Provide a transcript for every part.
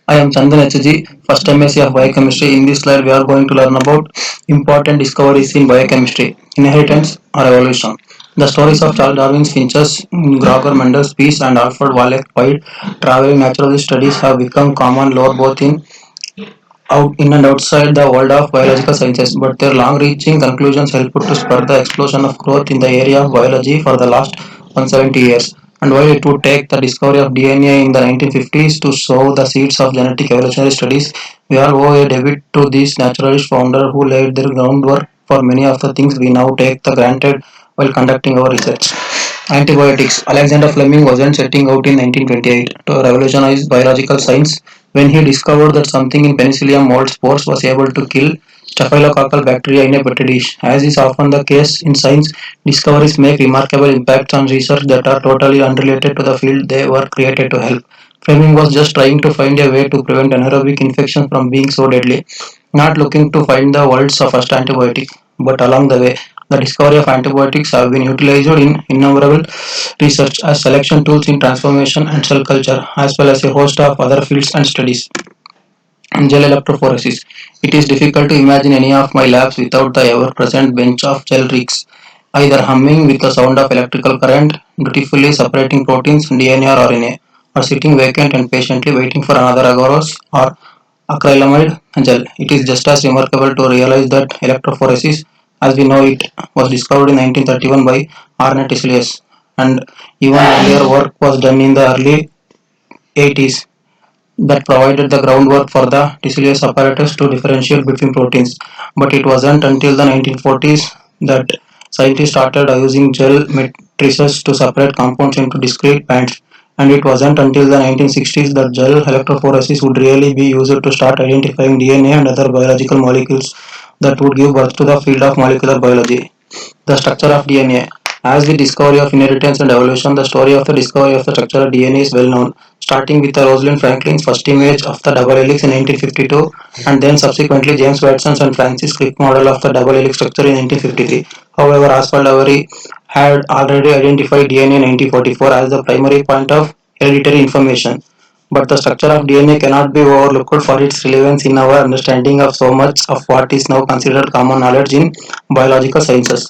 I am Chandan HG, first MSc of Biochemistry. In this slide, we are going to learn about important discoveries in biochemistry, inheritance or evolution. The stories of Charles Darwin's finches, Gregor Mendel's bees, and Alfred Wallace wide traveling naturalist studies have become common lore both in and outside the world of biological sciences, but their long-reaching conclusions helped to spur the explosion of growth in the area of biology for the last 170 years. And while it would take the discovery of DNA in the 1950s to sow the seeds of genetic evolutionary studies, we all owe a debut to this naturalist founder who laid the groundwork for many of the things we now take for granted while conducting our research. Antibiotics. Alexander Fleming wasn't setting out in 1928 to revolutionize biological science when he discovered that something in Penicillium mold spores was able to kill staphylococcal bacteria in a petri dish. As is often the case in science, discoveries make remarkable impacts on research that are totally unrelated to the field they were created to help. Fleming was just trying to find a way to prevent anaerobic infections from being so deadly, not looking to find the world's first antibiotic. But along the way, the discovery of antibiotics have been utilized in innumerable research as selection tools in transformation and cell culture, as well as a host of other fields and studies. Gel electrophoresis. It is difficult to imagine any of my labs without the ever-present bench of gel rigs, either humming with the sound of electrical current, dutifully separating proteins, DNA or RNA, or sitting vacant and patiently waiting for another agarose or acrylamide gel. It is just as remarkable to realize that electrophoresis, as we know it, was discovered in 1931 by Arne Tiselius, and even earlier work was done in the early 80s that provided the groundwork for the Tiselius apparatus to differentiate between proteins. But it wasn't until the 1940s that scientists started using gel matrices to separate compounds into discrete bands. And it wasn't until the 1960s that gel electrophoresis would really be used to start identifying DNA and other biological molecules that would give birth to the field of molecular biology. The structure of DNA. As the discovery of inheritance and evolution, the story of the discovery of the structure of DNA is well known, starting with the Rosalind Franklin's first image of the double helix in 1952, and then subsequently James Watson's and Francis Crick model of the double helix structure in 1953. However, Oswald Avery had already identified DNA in 1944 as the primary point of hereditary information. But the structure of DNA cannot be overlooked for its relevance in our understanding of so much of what is now considered common knowledge in biological sciences.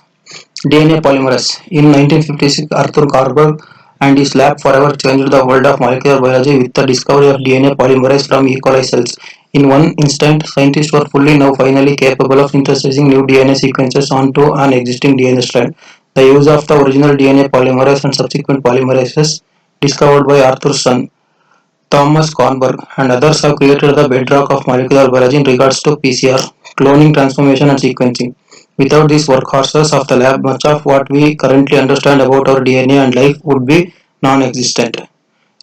DNA polymerase. In 1956, Arthur Karberg and his lab forever changed the world of molecular biology with the discovery of DNA polymerase from E. coli cells. In one instant, scientists were fully now finally capable of synthesizing new DNA sequences onto an existing DNA strand. The use of the original DNA polymerase and subsequent polymerases discovered by Arthur's son Thomas Kornberg and others have created the bedrock of molecular biology in regards to PCR, cloning, transformation, and sequencing. Without these workhorses of the lab, much of what we currently understand about our DNA and life would be non-existent.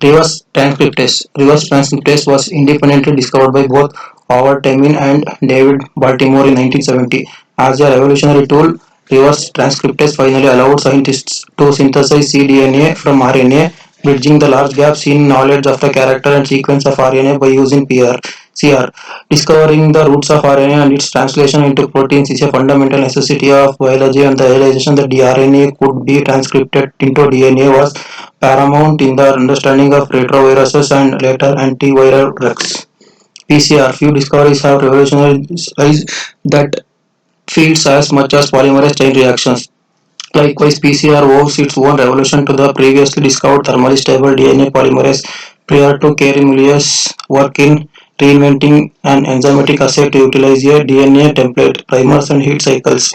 Reverse transcriptase was independently discovered by both Howard Temin and David Baltimore in 1970. As a revolutionary tool, reverse transcriptase finally allowed scientists to synthesize cDNA from RNA, bridging the large gaps in knowledge of the character and sequence of RNA by using CR. Discovering the roots of RNA and its translation into proteins is a fundamental necessity of biology, and the realization that the RNA could be transcribed into DNA was paramount in the understanding of retroviruses and later antiviral drugs. PCR. Few discoveries have revolutionized that fields as much as polymerase chain reactions. Likewise, PCR owes its own revolution to the previously discovered thermally stable DNA polymerase prior to Kerry Muller's work in reinventing an enzymatic assay to utilize a DNA template, primers, and heat cycles.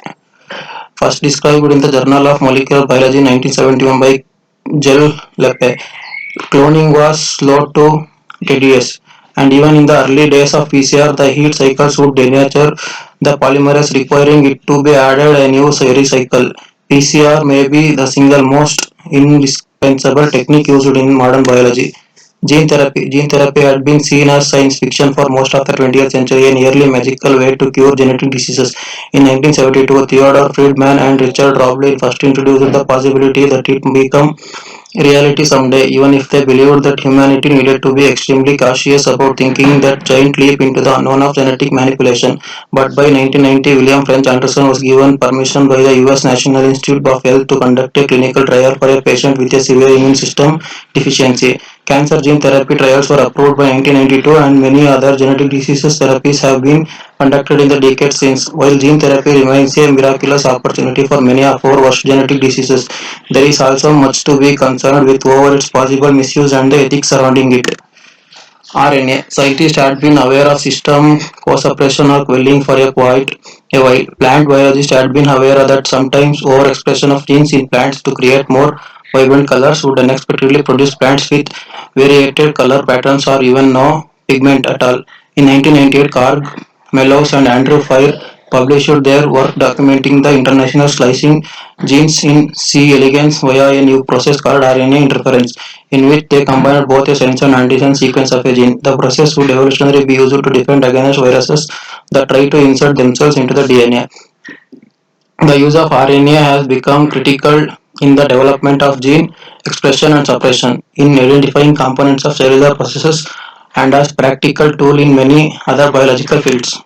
First described in the Journal of Molecular Biology in 1971 by Gel Lepe. Cloning was slow to tedious, and even in the early days of PCR, the heat cycles would denature the polymerase, requiring it to be added a new series cycle. PCR may be the single most indispensable technique used in modern biology. Gene therapy. Gene therapy had been seen as science fiction for most of the 20th century, a nearly magical way to cure genetic diseases. In 1972, Theodore Friedman and Richard Roblin first introduced the possibility that it become reality someday, even if they believed that humanity needed to be extremely cautious about thinking that giant leap into the unknown of genetic manipulation. But by 1990, William French Anderson was given permission by the US National Institute of Health to conduct a clinical trial for a patient with a severe immune system deficiency. Cancer gene therapy trials were approved by 1992 and many other genetic diseases therapies have been conducted in the decades since. While gene therapy remains a miraculous opportunity for many of our worst genetic diseases, there is also much to be concerned with over its possible misuse and the ethics surrounding it. RNA. Scientists had been aware of system co-suppression or quelling for a while. Plant biologists had been aware that sometimes overexpression of genes in plants to create more vibrant colors would unexpectedly produce plants with variated color patterns or even no pigment at all. In 1998, Carl Mellows and Andrew Fire published their work documenting the international slicing genes in C. elegans via a new process called RNA interference, in which they combined both a sense and antisense sequence of a gene. The process would evolutionarily be used to defend against viruses that try to insert themselves into the DNA. The use of RNA has become critical in the development of gene expression and suppression, in identifying components of cellular processes, and as practical tool in many other biological fields.